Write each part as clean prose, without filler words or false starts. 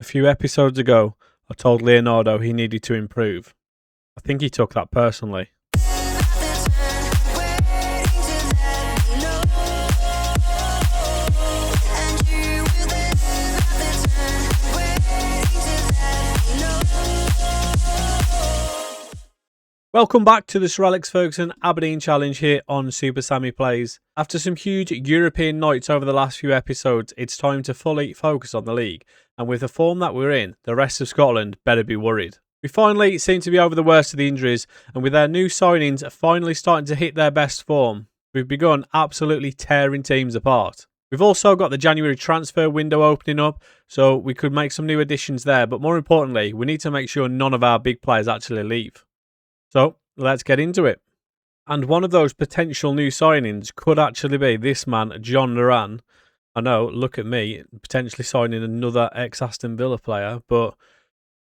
A few episodes ago, I told Leonardo he needed to improve. I think he took that personally. Welcome back to the Sir Alex Ferguson Aberdeen Challenge here on Super Sammy Plays. After some huge European nights over the last few episodes, it's time to fully focus on the league. And with the form that we're in, the rest of Scotland better be worried. We finally seem to be over the worst of the injuries, and with our new signings finally starting to hit their best form, we've begun absolutely tearing teams apart. We've also got the January transfer window opening up, so we could make some new additions there, but more importantly, we need to make sure none of our big players actually leave. So, let's get into it. And one of those potential new signings could actually be this man, John Duran. I know, look at me, potentially signing another ex-Aston Villa player, but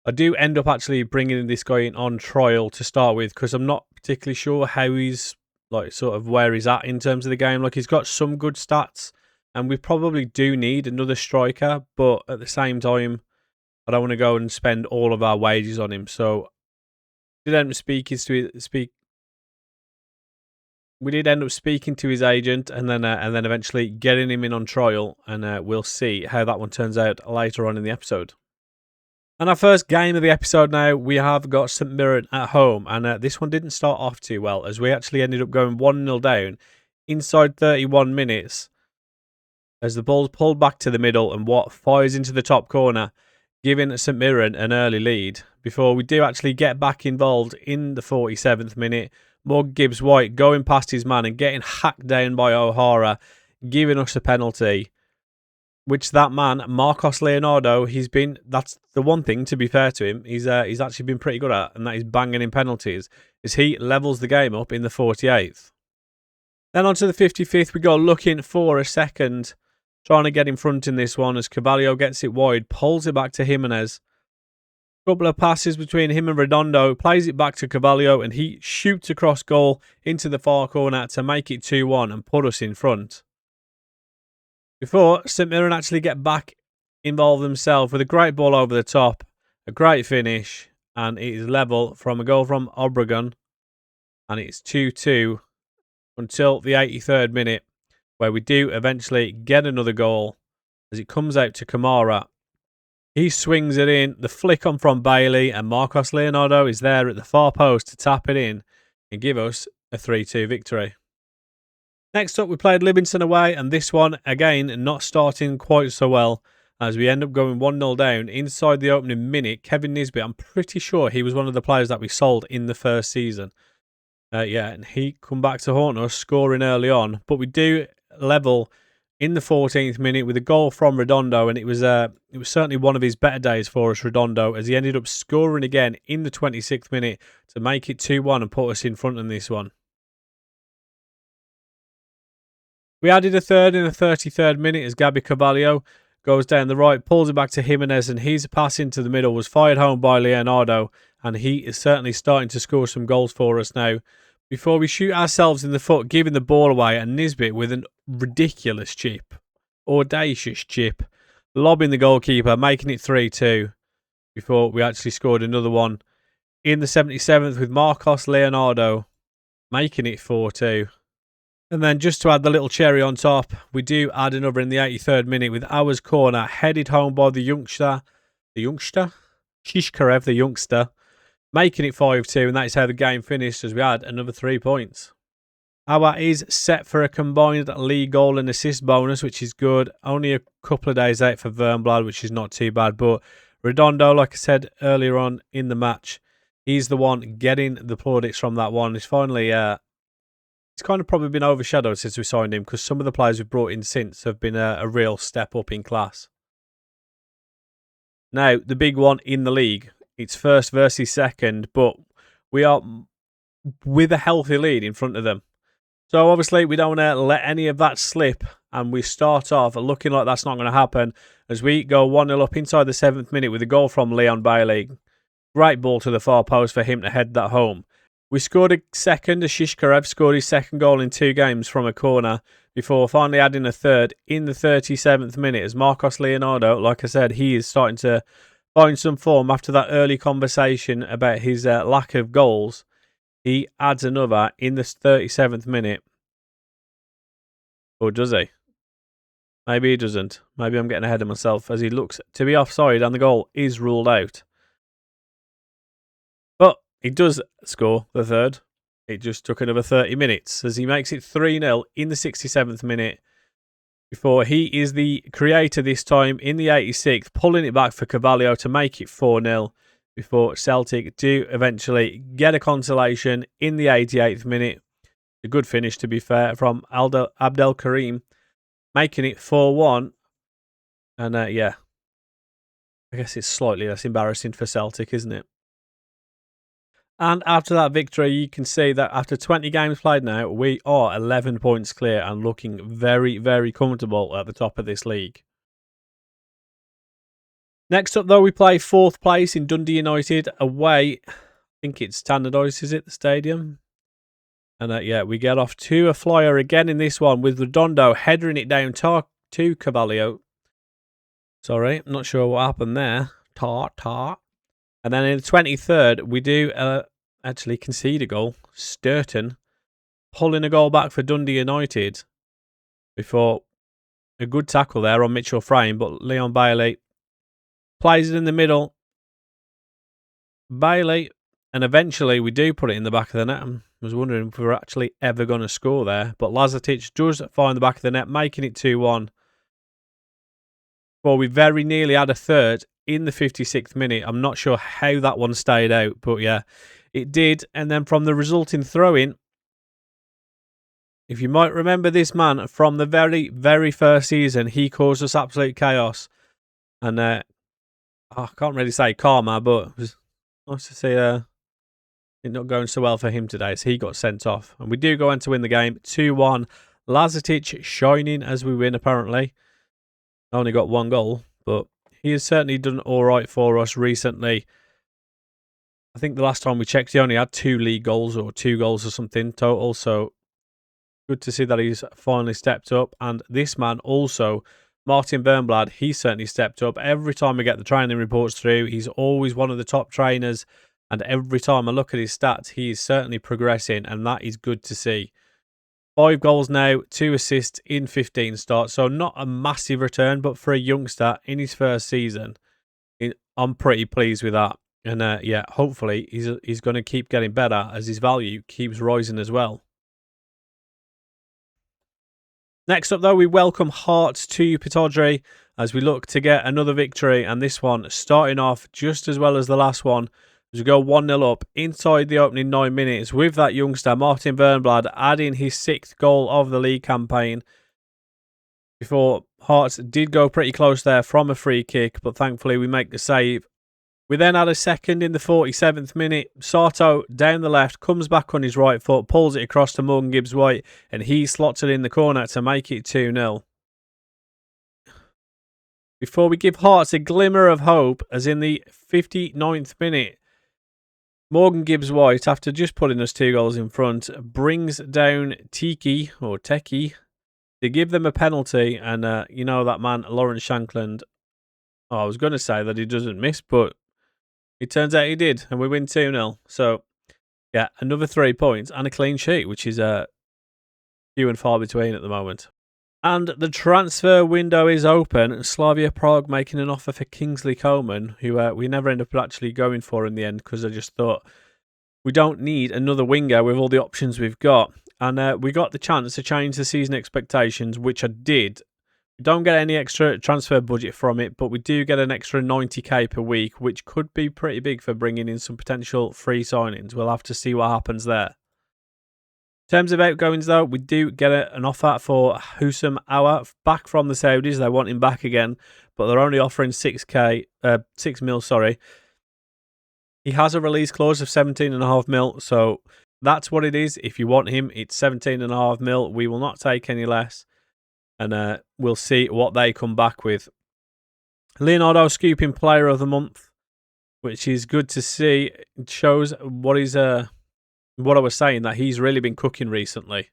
I do end up actually bringing this guy in on trial to start with because I'm not particularly sure how he's, where he's at in terms of the game. He's got some good stats, and we probably do need another striker, but at the same time, I don't want to go and spend all of our wages on him, so we did end up speaking to his agent and then eventually getting him in on trial, and we'll see how that one turns out later on in the episode. And our first game of the episode now, we have got St Mirren at home, and this one didn't start off too well as we actually ended up going 1-0 down inside 31 minutes as the ball's pulled back to the middle and Watt fires into the top corner, giving St Mirren an early lead before we do actually get back involved in the 47th minute. Morgan Gibbs-White going past his man and getting hacked down by O'Hara, giving us a penalty, which that man, Marcos Leonardo, that's the one thing, to be fair to him, he's actually been pretty good at, and that is banging in penalties, as he levels the game up in the 48th. Then on to the 55th, we go looking for a second, trying to get in front in this one as Carvalho gets it wide, pulls it back to Jimenez. Couple of passes between him and Redondo, plays it back to Carvalho, and he shoots across goal into the far corner to make it 2-1 and put us in front. Before St Mirren actually get back involved themselves with a great ball over the top, a great finish, and it is level from a goal from Obregon, and it's 2-2 until the 83rd minute, where we do eventually get another goal as it comes out to Kamara. He swings it in, the flick on from Bailey, and Marcos Leonardo is there at the far post to tap it in and give us a 3-2 victory. Next up, we played Livingston away, and this one, again, not starting quite so well as we end up going 1-0 down inside the opening minute. Kevin Nisbet, I'm pretty sure he was one of the players that we sold in the first season. And he come back to haunt us, scoring early on, but we do level in the 14th minute with a goal from Redondo, and it was certainly one of his better days for us, Redondo, as he ended up scoring again in the 26th minute to make it 2-1 and put us in front in this one. We added a third in the 33rd minute as Gabby Carvalho goes down the right, pulls it back to Jimenez, and his pass into the middle was fired home by Leonardo, and he is certainly starting to score some goals for us now. Before we shoot ourselves in the foot, giving the ball away, and Nisbet with an ridiculous chip, audacious chip, lobbing the goalkeeper, making it 3-2, before we actually scored another one in the 77th with Marcos Leonardo, making it 4-2. And then just to add the little cherry on top, we do add another in the 83rd minute with Ours corner, headed home by the youngster, Shishkarev, the youngster, making it 5-2, and that is how the game finished as we had another 3 points. Our is set for a combined league goal and assist bonus, which is good. Only a couple of days out for Vernblad, which is not too bad. But Redondo, like I said earlier on in the match, he's the one getting the plaudits from that one. It's finally, it's kind of probably been overshadowed since we signed him because some of the players we've brought in since have been a real step up in class. Now, the big one in the league. It's first versus second, but we are with a healthy lead in front of them. So obviously we don't want to let any of that slip, and we start off looking like that's not going to happen as we go 1-0 up inside the 7th minute with a goal from Leon Bailey. Great ball to the far post for him to head that home. We scored a second as Shishkarev scored his second goal in 2 games from a corner before finally adding a third in the 37th minute as Marcos Leonardo, like I said, he is starting to find some form after that early conversation about his lack of goals. He adds another in the 37th minute. Or does he? Maybe he doesn't. Maybe I'm getting ahead of myself as he looks to be offside and the goal is ruled out. But he does score the third. It just took another 30 minutes as he makes it 3-0 in the 67th minute before he is the creator this time in the 86th, pulling it back for Carvalho to make it 4-0 before Celtic do eventually get a consolation in the 88th minute. A good finish, to be fair, from Abdel Karim, making it 4-1. And yeah, I guess it's slightly less embarrassing for Celtic, isn't it? And after that victory, you can see that after 20 games played now, we are 11 points clear and looking very, very comfortable at the top of this league. Next up, though, we play 4th place in Dundee United away. I think it's Tannadice, is it, the stadium? And yeah, we get off to a flyer again in this one with Redondo headering it down to Carvalho. Sorry, I'm not sure what happened there. And then in the 23rd, we do actually concede a goal. Sturton pulling a goal back for Dundee United before a good tackle there on Mitchell Frame, but Leon Bailey plays it in the middle. Bailey, and eventually we do put it in the back of the net. I was wondering if we were actually ever going to score there, but Lazatic does find the back of the net, making it 2-1. Well, we very nearly had a third in the 56th minute. I'm not sure how that one stayed out, but yeah, it did. And then from the resulting throw-in, if you might remember this man from the very, very first season, he caused us absolute chaos. And I can't really say karma, but it was nice to see it not going so well for him today, so he got sent off. And we do go on to win the game 2-1. Lazatic shining as we win, apparently. Only got one goal, but he has certainly done all right for us recently. I think the last time we checked, he only had 2 league goals or 2 goals or something total. So good to see that he's finally stepped up. And this man also, Martin Bernblad, he certainly stepped up. Every time we get the training reports through, he's always one of the top trainers. And every time I look at his stats, he is certainly progressing. And that is good to see. 5 goals now, 2 assists in 15 starts. So not a massive return, but for a youngster in his first season, I'm pretty pleased with that. And yeah, hopefully he's going to keep getting better as his value keeps rising as well. Next up, though, we welcome Hearts to Pittodrie as we look to get another victory. And this one starting off just as well as the last one. As we go 1-0 up inside the opening 9 minutes with that youngster, Martin Bernblad, adding his 6th goal of the league campaign. Before Hearts did go pretty close there from a free kick, but thankfully we make the save. We then had a second in the 47th minute. Sato down the left, comes back on his right foot, pulls it across to Morgan Gibbs-White, and he slots it in the corner to make it 2-0. Before we give Hearts a glimmer of hope, as in the 59th minute, Morgan Gibbs-White, after just putting us 2 goals in front, brings down Tiki to give them a penalty. And you know that man, Lawrence Shankland, I was going to say that he doesn't miss, but it turns out he did. And we win 2-0. So, yeah, another 3 points and a clean sheet, which is few and far between at the moment. And the transfer window is open. Slavia Prague making an offer for Kingsley Coman, who we never ended up actually going for in the end because I just thought we don't need another winger with all the options we've got. And we got the chance to change the season expectations, which I did. We don't get any extra transfer budget from it, but we do get an extra 90k per week, which could be pretty big for bringing in some potential free signings. We'll have to see what happens there. In terms of outgoings, though, we do get an offer for Husam Awa back from the Saudis. They want him back again, but they're only offering 6 mil. He has a release clause of 17.5 mil, so that's what it is. If you want him, it's 17.5 mil. We will not take any less, and we'll see what they come back with. Leonardo scooping player of the month, which is good to see. It shows what I was saying, that he's really been cooking recently.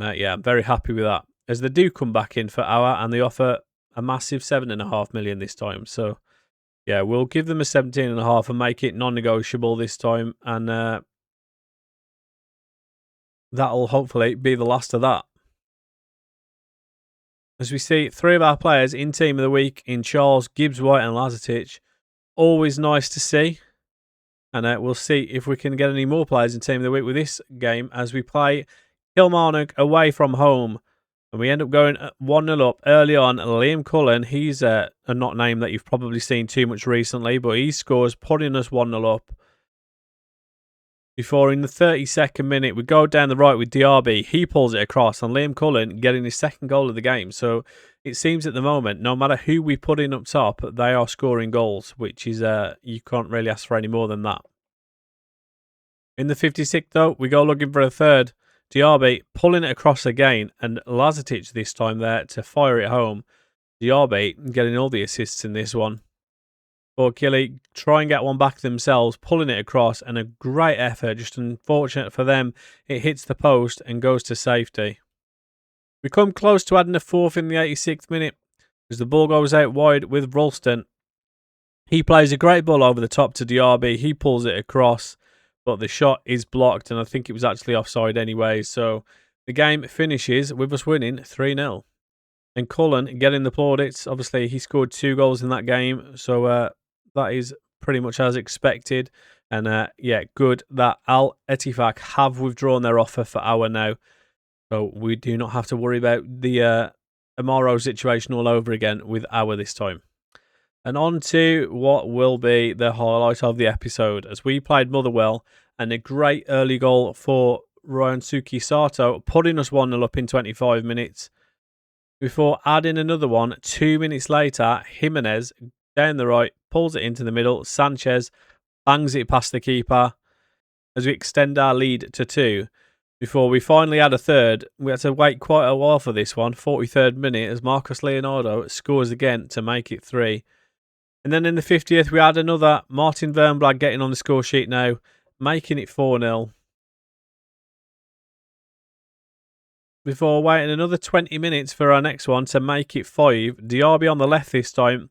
And yeah, I'm very happy with that, as they do come back in for our, and they offer a massive 7.5 million this time. So yeah, we'll give them a 17.5 and make it non-negotiable this time, and that'll hopefully be the last of that. As we see, 3 of our players in Team of the Week in Charles, Gibbs White and Lazatic. Always nice to see. And we'll see if we can get any more players in Team of the Week with this game as we play Kilmarnock away from home. And we end up going 1-0 up early on. Liam Cullen, he's a not name that you've probably seen too much recently, but he scores, putting us 1-0 up. Before, in the 32nd minute, we go down the right with DRB. He pulls it across, and Liam Cullen getting his second goal of the game. So it seems at the moment, no matter who we put in up top, they are scoring goals, which is you can't really ask for any more than that. In the 56th, though, we go looking for a third. DRB pulling it across again, and Lazatic this time there to fire it home. DRB getting all the assists in this one. Or Killy try and get one back themselves, pulling it across, and a great effort. Just unfortunate for them, it hits the post and goes to safety. We come close to adding a fourth in the 86th minute as the ball goes out wide with Ralston. He plays a great ball over the top to DRB. He pulls it across, but the shot is blocked, and I think it was actually offside anyway. So the game finishes with us winning 3-0. And Cullen getting the plaudits. Obviously, he scored 2 goals in that game, so that is pretty much as expected. And yeah, good that Al Ettifaq have withdrawn their offer for our now. So we do not have to worry about the Amaro situation all over again with our this time. And on to what will be the highlight of the episode, as we played Motherwell, and a great early goal for Ryosuke Sato, putting us 1-0 up in 25 minutes. Before adding another one 2 minutes later, Jimenez down the right, pulls it into the middle. Sanchez bangs it past the keeper as we extend our lead to 2. Before we finally add a third, we had to wait quite a while for this one, 43rd minute, as Marcus Leonardo scores again to make it 3. And then in the 50th, we add another. Martin Wernblad getting on the score sheet now, making it 4-0. Before waiting another 20 minutes for our next one to make it 5. Diaby on the left this time.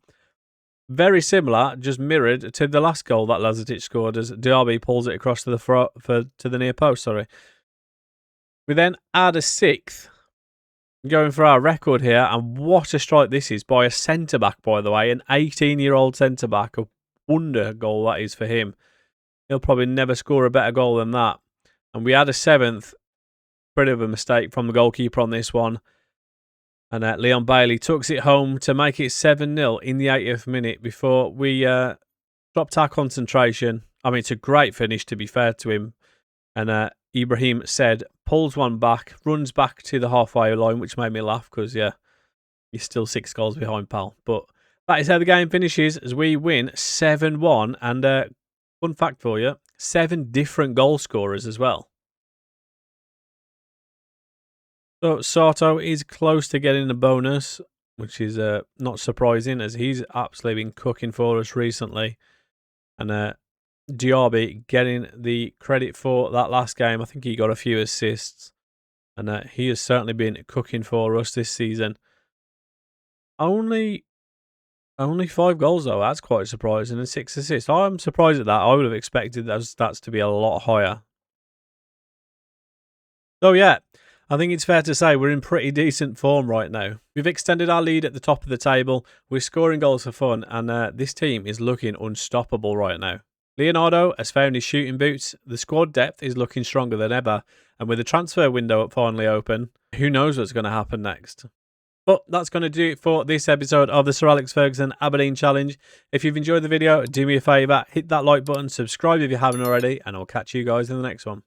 Very similar, just mirrored to the last goal that Lazatic scored as Diaby pulls it across to the near post. We then add a 6th, going for our record here, and what a strike this is by a centre-back, by the way, an 18-year-old centre-back. A wonder goal that is for him. He'll probably never score a better goal than that. And we add a 7th. Bit of a mistake from the goalkeeper on this one. And Leon Bailey tucks it home to make it 7-0 in the 80th minute before we dropped our concentration. I mean, it's a great finish, to be fair to him. And Ibrahim said, pulls one back, runs back to the halfway line, which made me laugh because, yeah, he's still 6 goals behind, pal. But that is how the game finishes as we win 7-1. And fun fact for you, 7 different goal scorers as well. So Sato is close to getting a bonus, which is not surprising as he's absolutely been cooking for us recently. And Diaby getting the credit for that last game. I think he got a few assists. And he has certainly been cooking for us this season. Only 5 goals though, that's quite surprising, and 6 assists. I'm surprised at that. I would have expected those stats to be a lot higher. So yeah, I think it's fair to say we're in pretty decent form right now. We've extended our lead at the top of the table. We're scoring goals for fun, and this team is looking unstoppable right now. Leonardo has found his shooting boots. The squad depth is looking stronger than ever, and with the transfer window finally open, who knows what's going to happen next. But that's going to do it for this episode of the Sir Alex Ferguson Aberdeen Challenge. If you've enjoyed the video, do me a favour, hit that like button, subscribe if you haven't already, and I'll catch you guys in the next one.